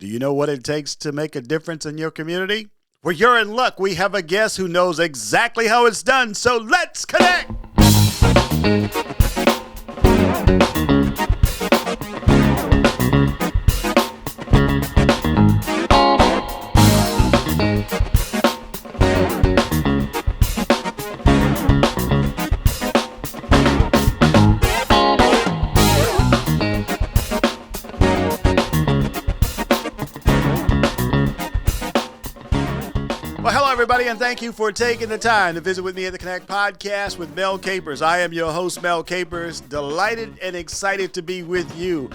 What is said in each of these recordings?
Do you know what it takes to make a difference in your community? Well, you're in luck. We have a guest who knows exactly how it's done, so let's connect. Well, hello, everybody, and thank you for taking the time to visit with me at the Connect Podcast with Mel Capers. I am your host, Mel Capers, delighted and excited to be with you.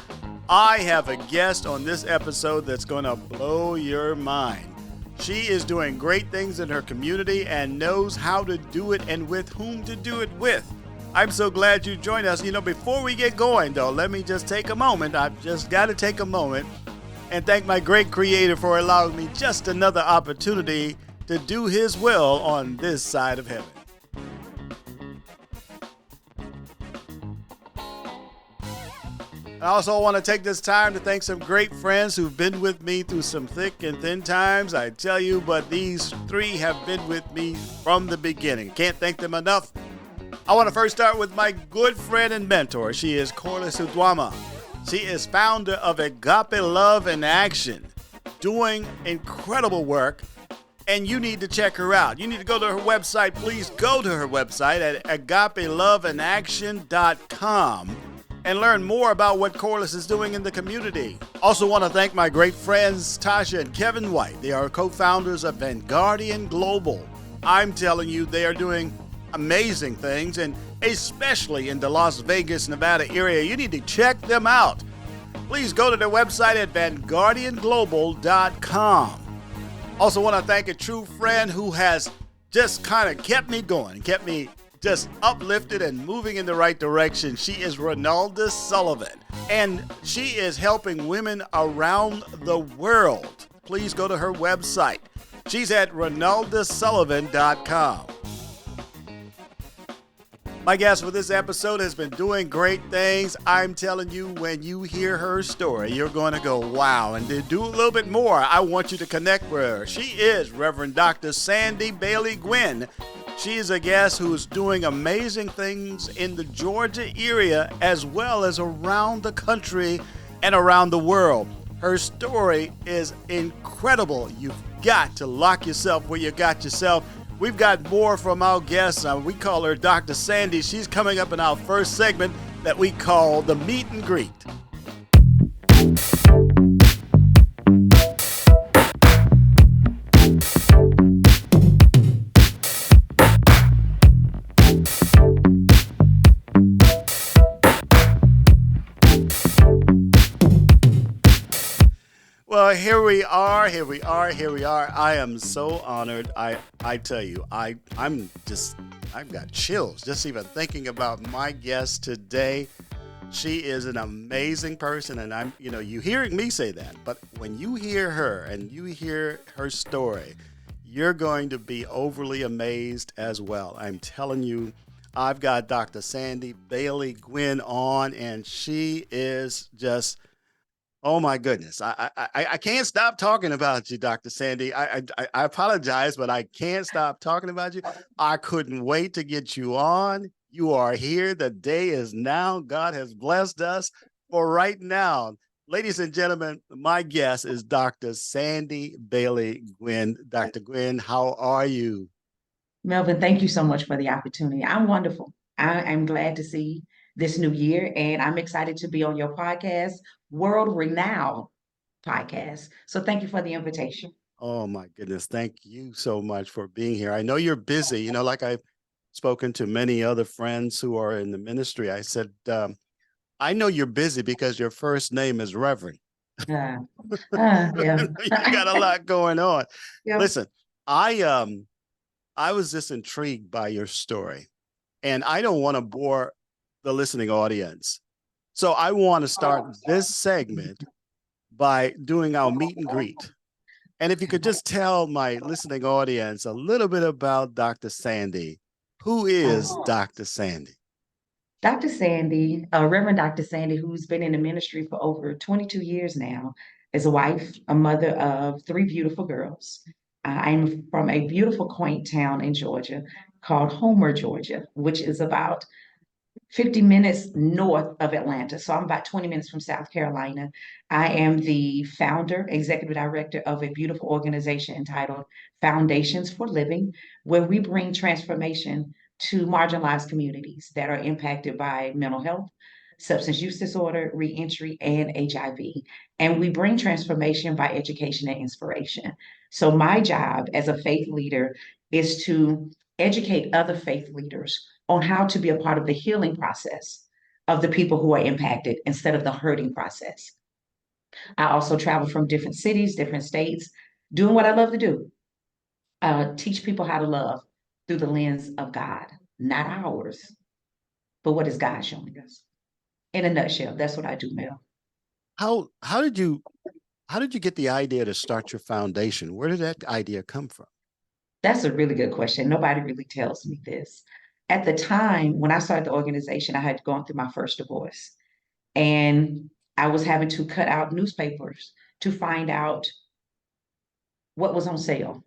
I have a guest on this episode that's going to blow your mind. She is doing great things in her community and knows how to do it and with whom to do it with. I'm so glad you joined us. Before we get going, though, let me just take a moment. I've just got to take a moment and thank my great creator for allowing me just another opportunity to do his will on this side of heaven. I also want to take this time to thank some great friends who've been with me through some thick and thin times, I tell you, but these three have been with me from the beginning. Can't thank them enough. I want to first start with my good friend and mentor. She is Corliss Udwama. She is founder of Agape Love in Action, doing incredible work. And you need to check her out. You need to go to her website. Please go to her website at agapeloveinaction.com and learn more about what Corliss is doing in the community. Also want to thank my great friends Tasha and Kevin White. They are co-founders of Vanguardian Global. I'm telling you, they are doing amazing things, and especially in the Las Vegas, Nevada area. You need to check them out. Please go to their website at vanguardianglobal.com. Also want to thank a true friend who has just kind of kept me going, kept me just uplifted and moving in the right direction. She is Ronalda Sullivan, and she is helping women around the world. Please go to her website. She's at ronaldasullivan.com. My guest for this episode has been doing great things. I'm telling you, when you hear her story, you're going to go, wow. And to do a little bit more, I want you to connect with her. She is Rev Dr Sande Bailey-Gwinn. She is a guest who's doing amazing things in the Georgia area as well as around the country and around the world. Her story is incredible. You've got to lock yourself where you got yourself. We've got more from our guests. We call her Dr. Sande. She's coming up in our first segment that we call the Meet and Greet. Well, here we are. I am so honored. I tell you, I've got chills just even thinking about my guest today. She is an amazing person, and you hearing me say that, but when you hear her and you hear her story, you're going to be overly amazed as well. I'm telling you, I've got Dr. Sande Bailey-Gwinn on, and she is just, oh my goodness. I can't stop talking about you, Dr. Sande. I apologize, but I can't stop talking about you. I couldn't wait to get you on. You are here. The day is now. God has blessed us for right now. Ladies and gentlemen, my guest is Dr. Sande Bailey-Gwinn. Dr. Gwinn, how are you? Melvin, thank you so much for the opportunity. I'm wonderful. I'm glad to see this new year, and I'm excited to be on your podcast, world-renowned podcast. So thank you for the invitation. Oh my goodness. Thank you so much for being here. I know you're busy, like I've spoken to many other friends who are in the ministry. I said, I know you're busy because your first name is Reverend. Uh, yeah. You got a lot going on. Yeah. Listen, I was just intrigued by your story, and I don't want to bore the listening audience. So I want to start this segment by doing our meet and greet. And if you could just tell my listening audience a little bit about Dr. Sande. Who is Dr. Sande? Dr. Sande, Reverend Dr. Sande, who's been in the ministry for over 22 years now, as a wife, a mother of three beautiful girls. I'm from a beautiful, quaint town in Georgia called Homer, Georgia, which is about 50 minutes north of Atlanta. So I'm about 20 minutes from South Carolina. I am the founder, executive director of a beautiful organization entitled Foundations for Living, where we bring transformation to marginalized communities that are impacted by mental health, substance use disorder, reentry, and HIV. And we bring transformation by education and inspiration. So my job as a faith leader is to educate other faith leaders on how to be a part of the healing process of the people who are impacted instead of the hurting process. I also travel from different cities, different states, doing what I love to do, teach people how to love through the lens of God, not ours, but what is God showing us? In a nutshell, that's what I do, Mel. How did you get the idea to start your foundation? Where did that idea come from? That's a really good question. Nobody really tells me this. At the time when I started the organization, I had gone through my first divorce. And I was having to cut out newspapers to find out what was on sale.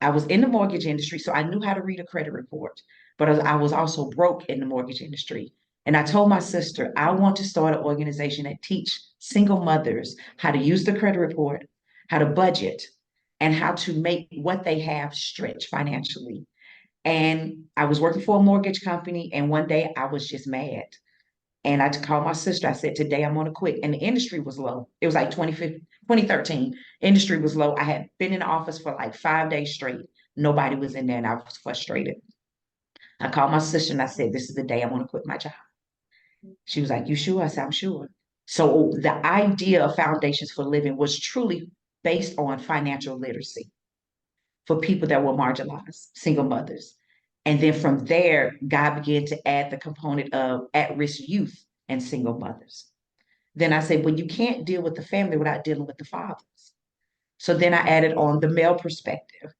I was in the mortgage industry, so I knew how to read a credit report, but I was also broke in the mortgage industry. And I told my sister, I want to start an organization that teach single mothers how to use the credit report, how to budget, and how to make what they have stretch financially. And I was working for a mortgage company, and one day I was just mad. And I called my sister. I said, today I'm going to quit. And the industry was low. It was like 2013. Industry was low. I had been in the office for like 5 days straight. Nobody was in there and I was frustrated. I called my sister and I said, this is the day I want to quit my job. She was like, you sure? I said, I'm sure. So the idea of Foundations for Living was truly based on financial literacy for people that were marginalized, single mothers. And then from there, God began to add the component of at risk youth and single mothers. Then I said, well, you can't deal with the family without dealing with the fathers. So then I added on the male perspective,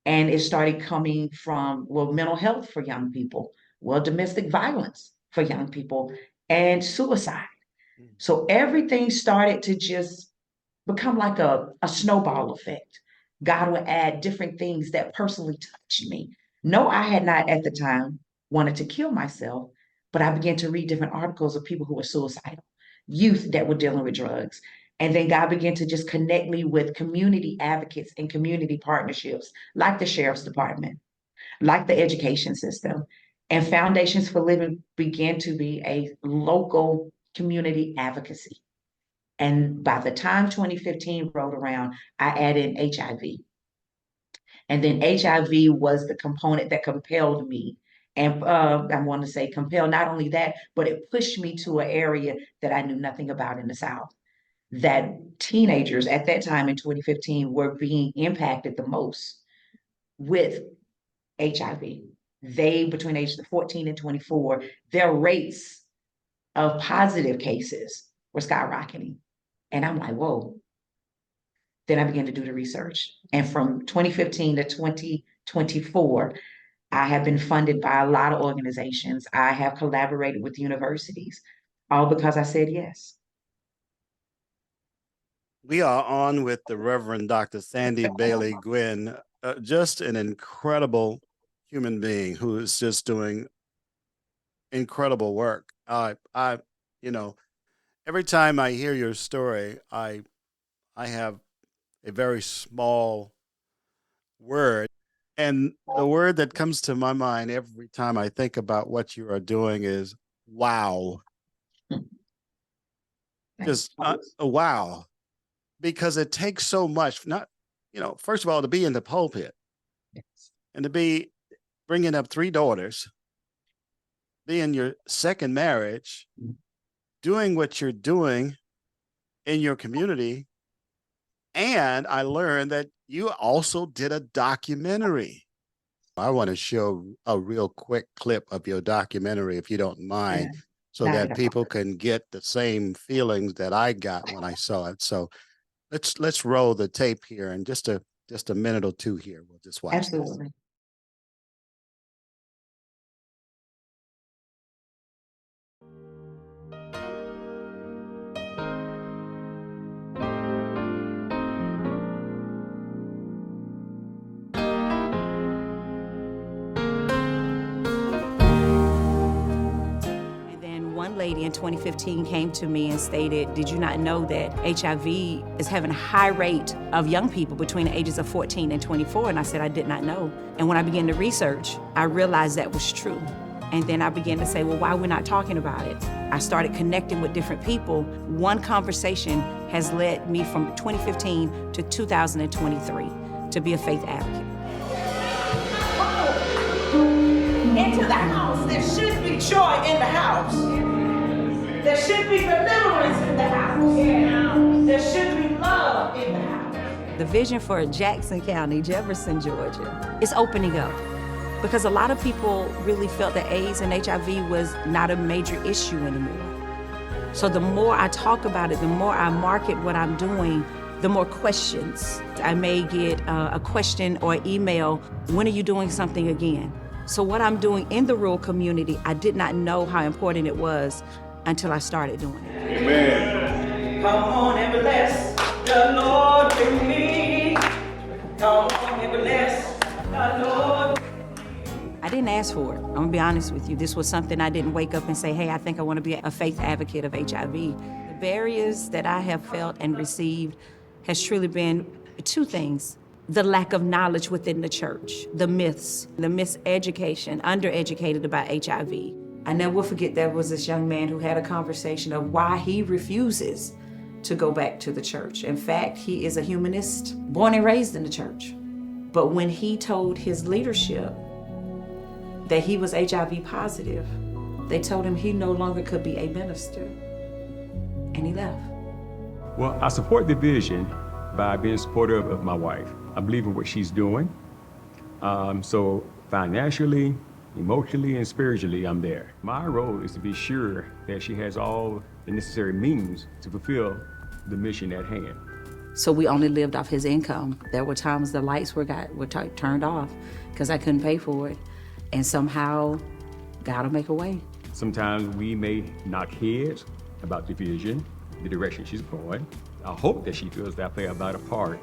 and it started coming from, well, mental health for young people, well, domestic violence for young people, and suicide. So everything started to just become like a snowball effect. God would add different things that personally touched me. No, I had not at the time wanted to kill myself, but I began to read different articles of people who were suicidal, youth that were dealing with drugs. And then God began to just connect me with community advocates and community partnerships, like the sheriff's department, like the education system. And Foundations for Living began to be a local community advocacy. And by the time 2015 rolled around, I added HIV. And then HIV was the component that compelled me. And I want to say compelled not only that, but it pushed me to an area that I knew nothing about in the South. That teenagers at that time in 2015 were being impacted the most with HIV. They, between ages of 14 and 24, their rates of positive cases were skyrocketing. And I'm like, whoa. Then I began to do the research. And from 2015 to 2024, I have been funded by a lot of organizations. I have collaborated with universities, all because I said yes. We are on with the Reverend Dr. Sande Bailey-Gwinn, just an incredible human being who is just doing incredible work. You know, every time I hear your story, I have a very small word, and the word that comes to my mind every time I think about what you are doing is wow. Just wow, because it takes so much. Not, first of all, to be in the pulpit and to be bringing up three daughters, be in your second marriage, doing what you're doing in your community. And I learned that you also did a documentary. I want to show a real quick clip of your documentary, if you don't mind, so Not that at all. people can get the same feelings that I got when I saw it. So let's roll the tape here, and just a minute or two here. We'll just watch this. Absolutely. lady in 2015 came to me and stated, did you not know that HIV is having a high rate of young people between the ages of 14 and 24? And I said, I did not know. And when I began to research, I realized that was true. And then I began to say, well, why are we not talking about it? I started connecting with different people. One conversation has led me from 2015 to 2023 to be a faith advocate. Into the house, there should be joy in the house. There should be deliverance in the house. There should be love in the house. The vision for Jackson County, Jefferson, Georgia, is opening up because a lot of people really felt that AIDS and HIV was not a major issue anymore. So the more I talk about it, the more I market what I'm doing, the more questions. I may get a question or email, when are you doing something again? So what I'm doing in the rural community, I did not know how important it was until I started doing it. Amen. Come on and bless the Lord with me. Come on and bless the Lord. I didn't ask for it. I'm gonna be honest with you. This was something I didn't wake up and say, hey, I think I wanna be a faith advocate of HIV. The barriers that I have felt and received has truly been two things. The lack of knowledge within the church, the myths, the miseducation, undereducated about HIV. I never will forget there was this young man who had a conversation of why he refuses to go back to the church. In fact, he is a humanist, born and raised in the church. But when he told his leadership that he was HIV positive, they told him he no longer could be a minister, and he left. Well, I support the vision by being supportive of my wife. I believe in what she's doing. So financially, emotionally, and spiritually, I'm there. My role is to be sure that she has all the necessary means to fulfill the mission at hand. So we only lived off his income. There were times the lights were turned off because I couldn't pay for it. And somehow, God will make a way. Sometimes we may knock heads about the vision, the direction she's going. I hope that she feels that I play about a part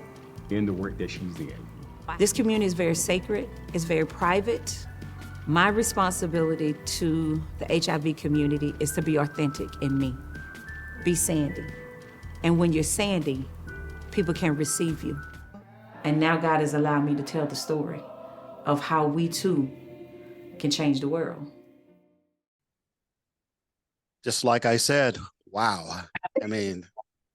in the work that she's in. This community is very sacred, it's very private. My responsibility to the HIV community is to be authentic in me. Be Sandy. And when you're Sandy, people can receive you. And now God has allowed me to tell the story of how we too can change the world. Just like I said, wow. I mean,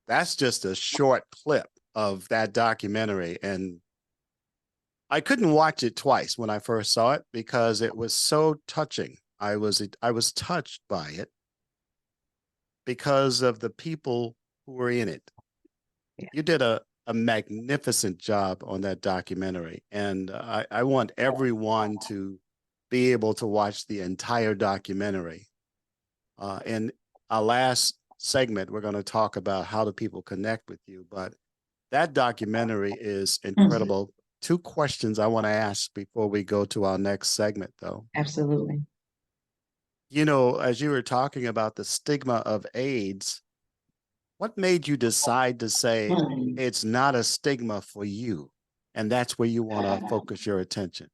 that's just a short clip of that documentary. And I couldn't watch it twice when I first saw it because it was so touching. I was touched by it because of the people who were in it. Yeah. You did a magnificent job on that documentary. And I want everyone to be able to watch the entire documentary. In our last segment, we're going to talk about how do people connect with you, but that documentary is incredible. Mm-hmm. Two questions I want to ask before we go to our next segment, though. Absolutely. You know, as you were talking about the stigma of AIDS, what made you decide to say it's not a stigma for you, and that's where you want to focus your attention?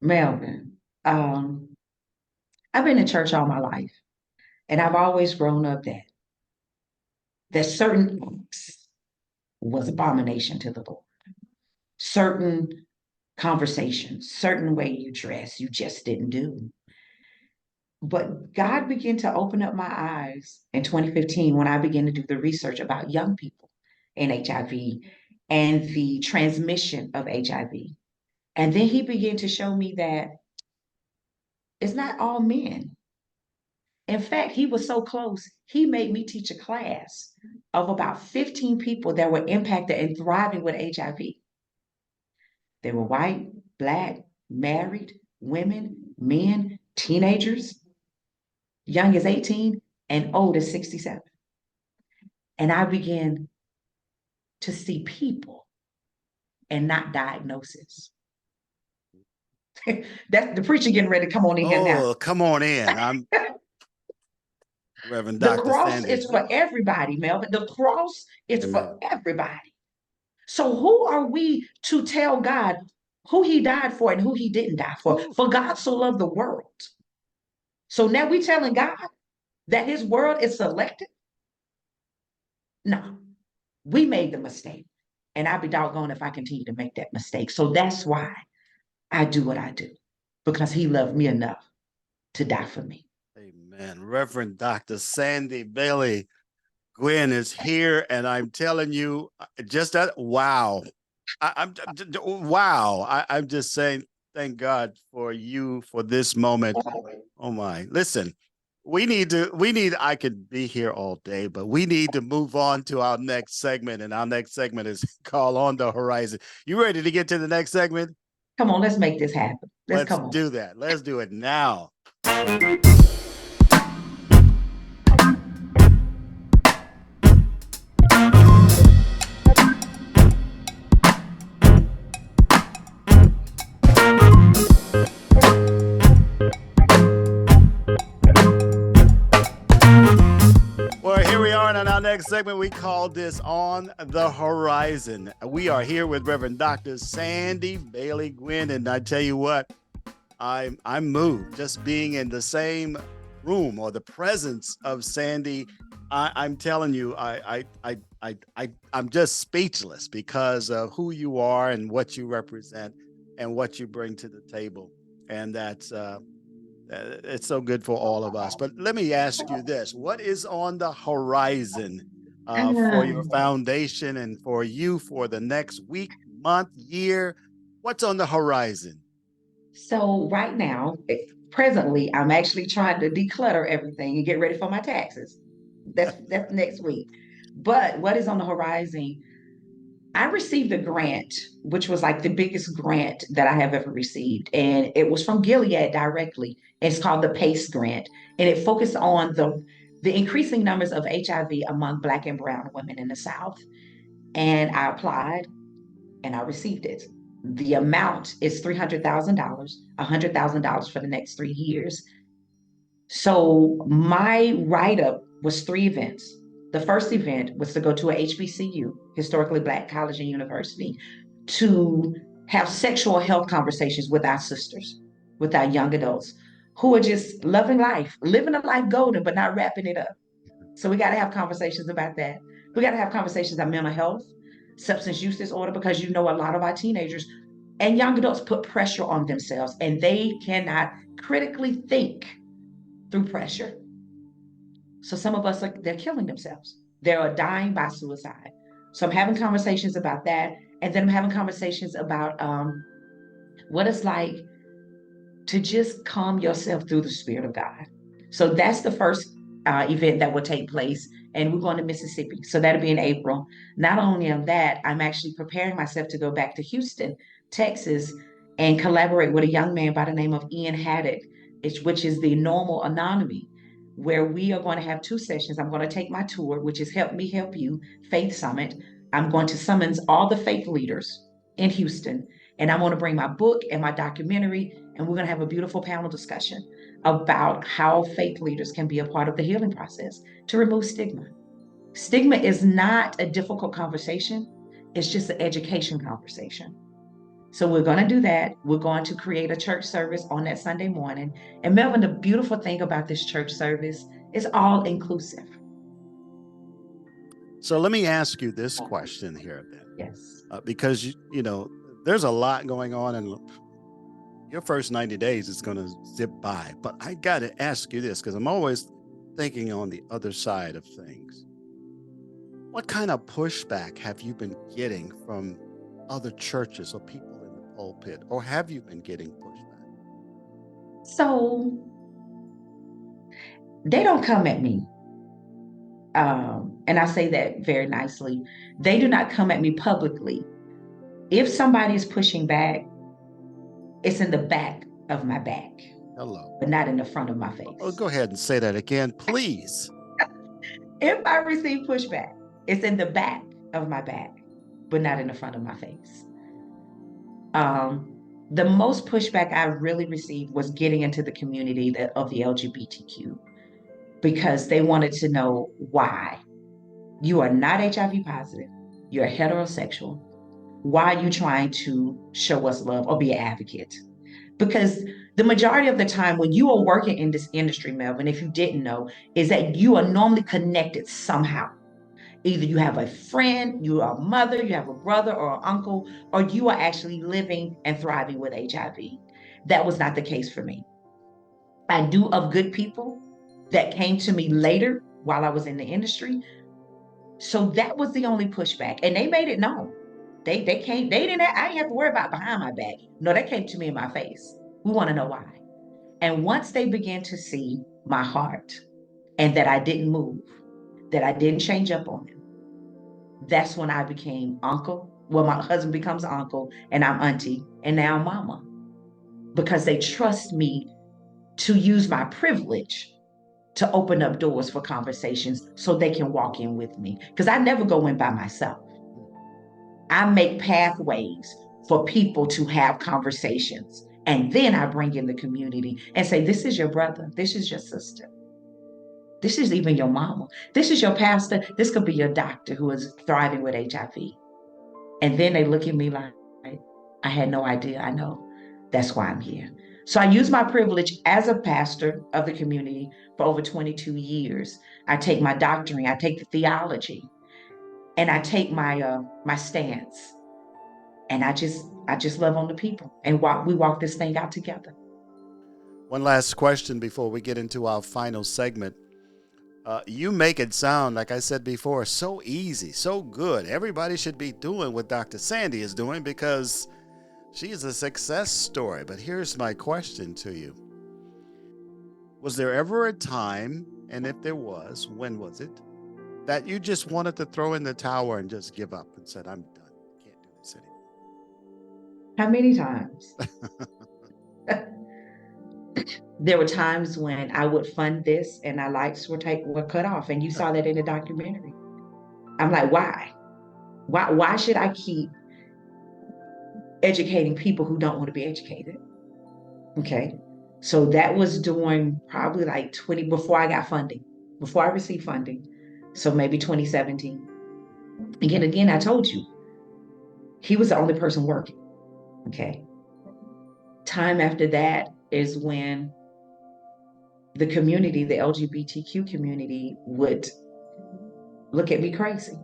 Melvin, I've been in church all my life, and I've always grown up that certain acts was abomination to the Lord. Certain conversations, certain way you dress, you just didn't do. But God began to open up my eyes in 2015 when I began to do the research about young people and HIV and the transmission of HIV. And then he began to show me that it's not all men. In fact, he was so close, he made me teach a class of about 15 people that were impacted and thriving with HIV. They were white, Black, married, women, men, teenagers, young as 18 and old as 67. And I began to see people and not diagnosis. That's the preacher getting ready to come on in here now. Oh, come on in. I'm Rev Dr. The cross Sande. is for everybody, Melvin. The cross is for everybody. So who are we to tell God who he died for and who he didn't die for? For God so loved the world. So now we telling God that his world is selective? No, we made the mistake. And I'd be doggone if I continue to make that mistake. So that's why I do what I do, because he loved me enough to die for me. Amen. Reverend Dr. Sande Bailey-Gwinn is here, and I'm telling you, just that, wow. Wow. I'm just saying, thank God for you for this moment. Oh my, listen, I could be here all day, but we need to move on to our next segment. And our next segment is called On the Horizon. You ready to get to the next segment? Come on, let's make this happen. Let's Come on. do that. Let's do it now. Our next segment, we call this On the Horizon. We are here with Reverend Dr. Sande Bailey-Gwinn, and I tell you what, I'm moved just being in the same room or the presence of Sande. I'm telling you, I'm just speechless because of who you are and what you represent and what you bring to the table, and that's it's so good for all of us. But let me ask you this: what is on the horizon for your foundation and for you for the next week, month, year? What's on the horizon? So right now, presently, I'm actually trying to declutter everything and get ready for my taxes. That's next week. But what is on the horizon? I received a grant, which was like the biggest grant that I have ever received. And it was from Gilead directly. It's called the PACE grant. And it focused on the increasing numbers of HIV among Black and Brown women in the South. And I applied and I received it. The amount is $300,000, $100,000 for the next 3 years. So my write-up was 3 events. The first event was to go to a HBCU, historically Black college and university, to have sexual health conversations with our sisters, with our young adults who are just loving life, living a life golden, but not wrapping it up. So we got to have conversations about that. We got to have conversations about mental health, substance use disorder, because a lot of our teenagers and young adults put pressure on themselves and they cannot critically think through pressure. So some of us they're killing themselves. They're dying by suicide. So I'm having conversations about that, and then I'm having conversations about what it's like to just calm yourself through the Spirit of God. So that's the first event that will take place, and we're going to Mississippi. So that'll be in April. Not only of that, I'm actually preparing myself to go back to Houston, Texas, and collaborate with a young man by the name of Ian Haddock, which is the Normal Anonymity, where we are going to have 2 sessions. I'm going to take my tour, which is Help Me Help You Faith Summit. I'm going to summons all the faith leaders in Houston, and I'm going to bring my book and my documentary, and we're going to have a beautiful panel discussion about how faith leaders can be a part of the healing process to remove stigma. Stigma is not a difficult conversation. It's just an education conversation. So we're going to do that. We're going to create a church service on that Sunday morning. And Melvin, the beautiful thing about this church service is all inclusive. So let me ask you this question here then. Yes. Because, there's a lot going on, and your first 90 days is going to zip by. But I got to ask you this, because I'm always thinking on the other side of things. What kind of pushback have you been getting from other churches or people in the pulpit, or have you been getting pushback? So they don't come at me. And I say that very nicely. They do not come at me publicly. If somebody is pushing back, it's in the back of my back. Hello. But not in the front of my face. Oh, go ahead and say that again, please. If I receive pushback, it's in the back of my back, but not in the front of my face. The most pushback I really received was getting into the community of the LGBTQ, because they wanted to know why. You are not HIV positive. You're heterosexual. Why are you trying to show us love or be an advocate? Because the majority of the time when you are working in this industry, Melvin, if you didn't know, is that you are normally connected somehow. Either you have a friend, you are a mother, you have a brother or an uncle, or you are actually living and thriving with HIV. That was not the case for me. I knew of good people that came to me later while I was in the industry. So that was the only pushback. And they made it known. They came, they didn't have, I didn't have to worry about behind my back. No, they came to me in my face. We want to know why. And once they began to see my heart and that I didn't move, that I didn't change up on them, that's when I became uncle. Well, my husband becomes uncle and I'm auntie and now mama because they trust me to use my privilege to open up doors for conversations so they can walk in with me. Because I never go in by myself. I make pathways for people to have conversations. And then I bring in the community and say, this is your brother, this is your sister. This is even your mama. This is your pastor. This could be your doctor who is thriving with HIV. And then they look at me like, I had no idea. I know. That's why I'm here. So I use my privilege as a pastor of the community for over 22 years. I take my doctrine, I take the theology, and I take my stance. And I just love on the people. And we walk this thing out together. One last question before we get into our final segment. You make it sound, like I said before, so easy, so good. Everybody should be doing what Dr. Sande is doing because she is a success story. But here's my question to you. Was there ever a time, and if there was, when was it, that you just wanted to throw in the towel and just give up and said, I'm done. Can't do this anymore? How many times? There were times when I would fund this and our lights were cut off. And you saw that in the documentary. I'm like, why? Why should I keep educating people who don't want to be educated? Okay. So that was during probably like 20, before I got funding, before I received funding. So maybe 2017. Again, I told you, he was the only person working. Okay. Time after that is when the community, the LGBTQ community, would look at me crazy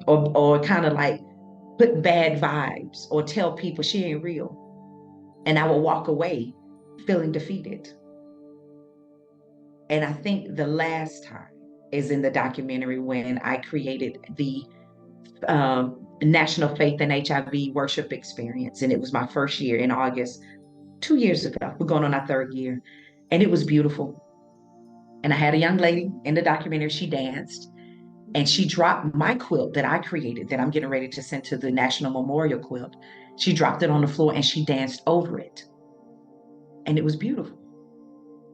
or kind of like put bad vibes or tell people she ain't real. And I would walk away feeling defeated. And I think the last time is in the documentary when I created the National Faith and HIV Worship Experience. And it was my first year in August, 2 years ago. We're going on our third year. And it was beautiful. And I had a young lady in the documentary, she danced. And she dropped my quilt that I created that I'm getting ready to send to the National Memorial Quilt. She dropped it on the floor and she danced over it. And it was beautiful.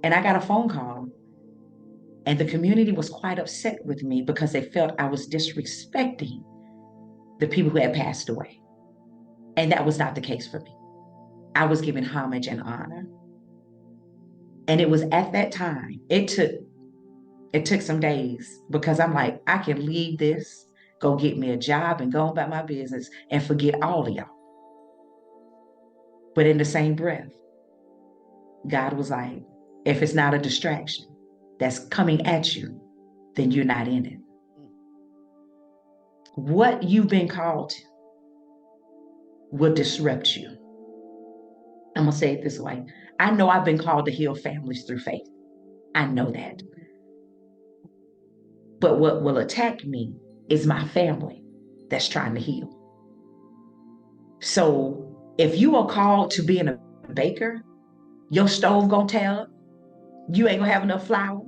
And I got a phone call. And the community was quite upset with me because they felt I was disrespecting the people who had passed away. And that was not the case for me. I was giving homage and honor. And it was at that time, it took some days because I'm like, I can leave this, go get me a job and go about my business and forget all of y'all. But in the same breath, God was like, if it's not a distraction that's coming at you, then you're not in it. What you've been called to will disrupt you. I'm going to say it this way. I know I've been called to heal families through faith. I know that. But what will attack me is my family that's trying to heal. So if you are called to being a baker, your stove gonna tear up. You ain't gonna have enough flour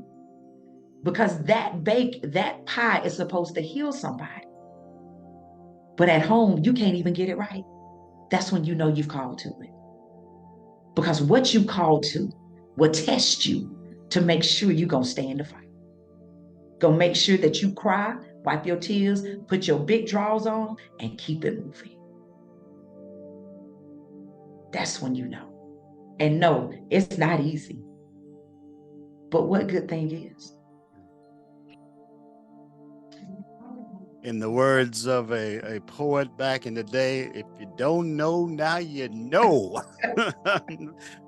because that pie is supposed to heal somebody. But at home, you can't even get it right. That's when you know you've called to it. Because what you called to will test you to make sure you're gonna stay in the fight. Gonna make sure that you cry, wipe your tears, put your big drawers on, and keep it moving. That's when you know. And no, it's not easy. But what good thing is? In the words of a poet back in the day, if you don't know, now you know.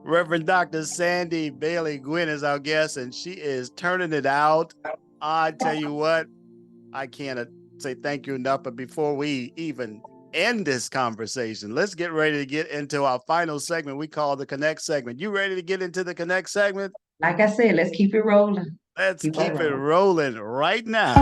Reverend Dr. Sande Bailey-Gwinn is our guest, and she is turning it out. I tell you what, I can't say thank you enough. But before we even end this conversation, let's get ready to get into our final segment we call the Connect segment. You ready to get into the Connect segment? Like I said, let's keep it rolling. Let's keep it it rolling right now.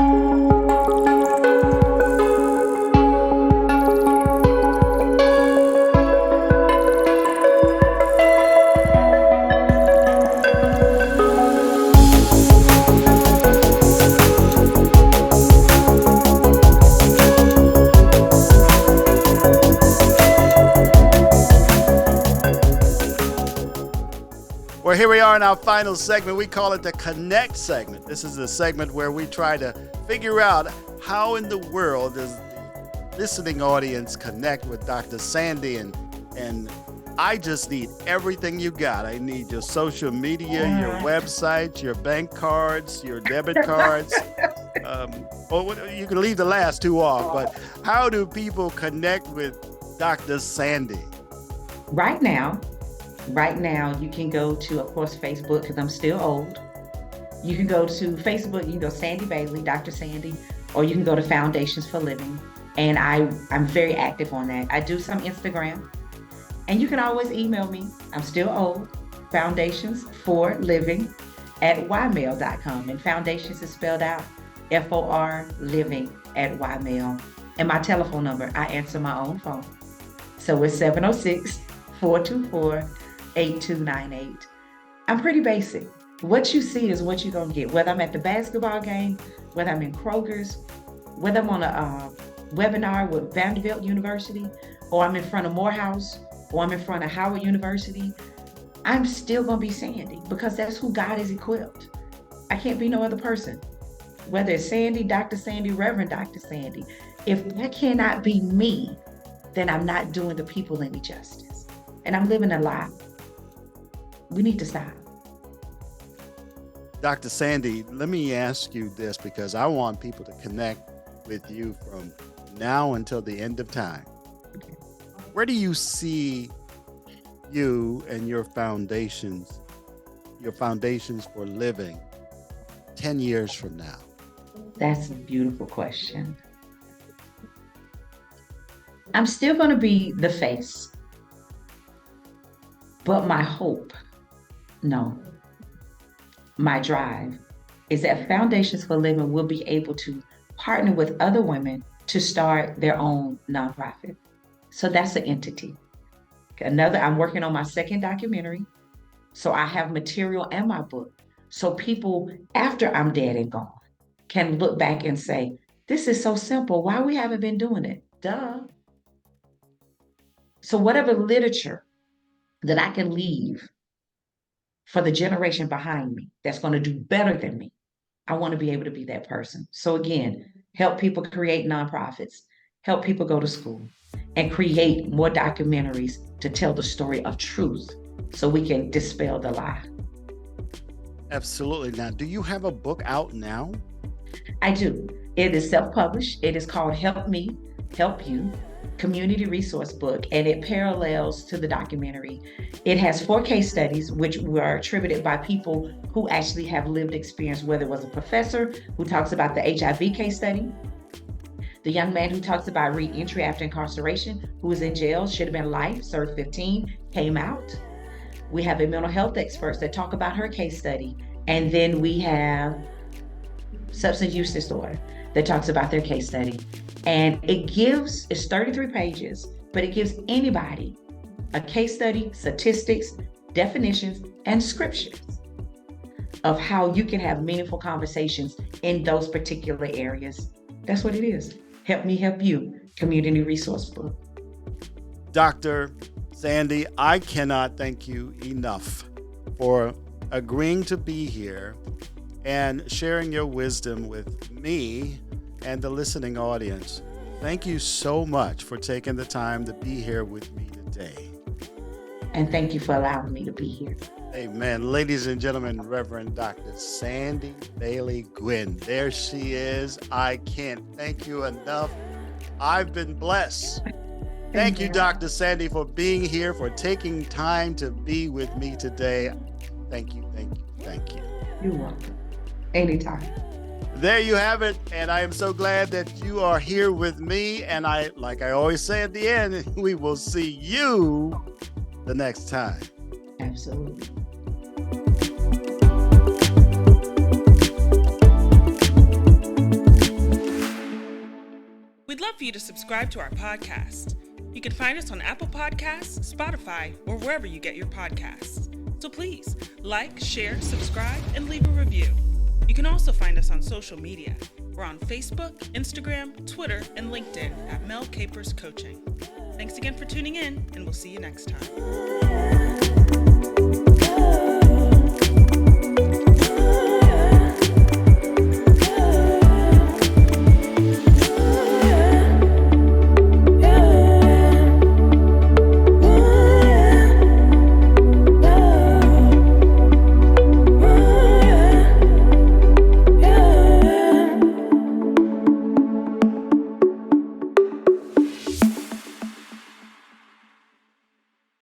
Well, here we are in our final segment. We call it the Connect segment. This is the segment where we try to figure out how in the world does the listening audience connect with Dr. Sande. And I just need everything you got. I need your social media, your website, your bank cards, your debit cards. You can leave the last two off, but how do people connect with Dr. Sande? Right now, you can go to, of course, Facebook, because I'm still old. You can go to Facebook, you can go Sande Bailey, Dr. Sande, or you can go to Foundations for Living. And I'm very active on that. I do some Instagram. And you can always email me. I'm still old. Foundationsforliving@ymail.com. And Foundations is spelled out FOR living at ymail. And my telephone number, I answer my own phone. So it's 706-424-8298. I'm pretty basic. What you see is what you're going to get. Whether I'm at the basketball game, whether I'm in Kroger's, whether I'm on a webinar with Vanderbilt University, or I'm in front of Morehouse, or I'm in front of Howard University, I'm still going to be Sande, because that's who God has equipped. I can't be no other person. Whether it's Sande, Dr. Sande, Reverend Dr. Sande, if that cannot be me, then I'm not doing the people any justice. And I'm living a lie. We need to stop. Dr. Sande, let me ask you this, because I want people to connect with you from now until the end of time. Where do you see you and your foundations for living 10 years from now? That's a beautiful question. I'm still going to be the face. But my hope, no, my drive is that Foundations for Living will be able to partner with other women to start their own nonprofit. So that's an entity. I'm working on my second documentary. So I have material and my book. So people, after I'm dead and gone, can look back and say, this is so simple. Why we haven't been doing it? Duh. So whatever literature that I can leave for the generation behind me that's going to do better than me, I want to be able to be that person. So again, help people create nonprofits, help people go to school, and create more documentaries to tell the story of truth so we can dispel the lie. Absolutely. Now, do you have a book out now? I do. It is self-published. It is called Help Me, Help You, Community Resource Book, and it parallels to the documentary. It has 4 case studies, which were attributed by people who actually have lived experience, whether it was a professor who talks about the HIV case study, the young man who talks about re-entry after incarceration, who was in jail, should have been life, served 15, came out. We have a mental health expert that talk about her case study. And then we have substance use disorder that talks about their case study. And it's 33 pages, but it gives anybody a case study, statistics, definitions, and scriptures of how you can have meaningful conversations in those particular areas. That's what it is. Help Me, Help You, Community Resource Book. Dr. Sande, I cannot thank you enough for agreeing to be here and sharing your wisdom with me and the listening audience. Thank you so much for taking the time to be here with me today. And thank you for allowing me to be here. Amen. Ladies and gentlemen, Reverend Dr. Sande Bailey-Gwinn. There she is. I can't thank you enough. I've been blessed. Thank you, Dr. Sande, for being here, for taking time to be with me today. Thank you, thank you, thank you. You're welcome. Anytime. There you have it. And I am so glad that you are here with me. And like I always say at the end, we will see you the next time. Absolutely. We'd love for you to subscribe to our podcast. You can find us on Apple Podcasts, Spotify, or wherever you get your podcasts. So please like, share, subscribe, and leave a review. You can also find us on social media. We're on Facebook, Instagram, Twitter, and LinkedIn at Mel Capers Coaching. Thanks again for tuning in, and we'll see you next time.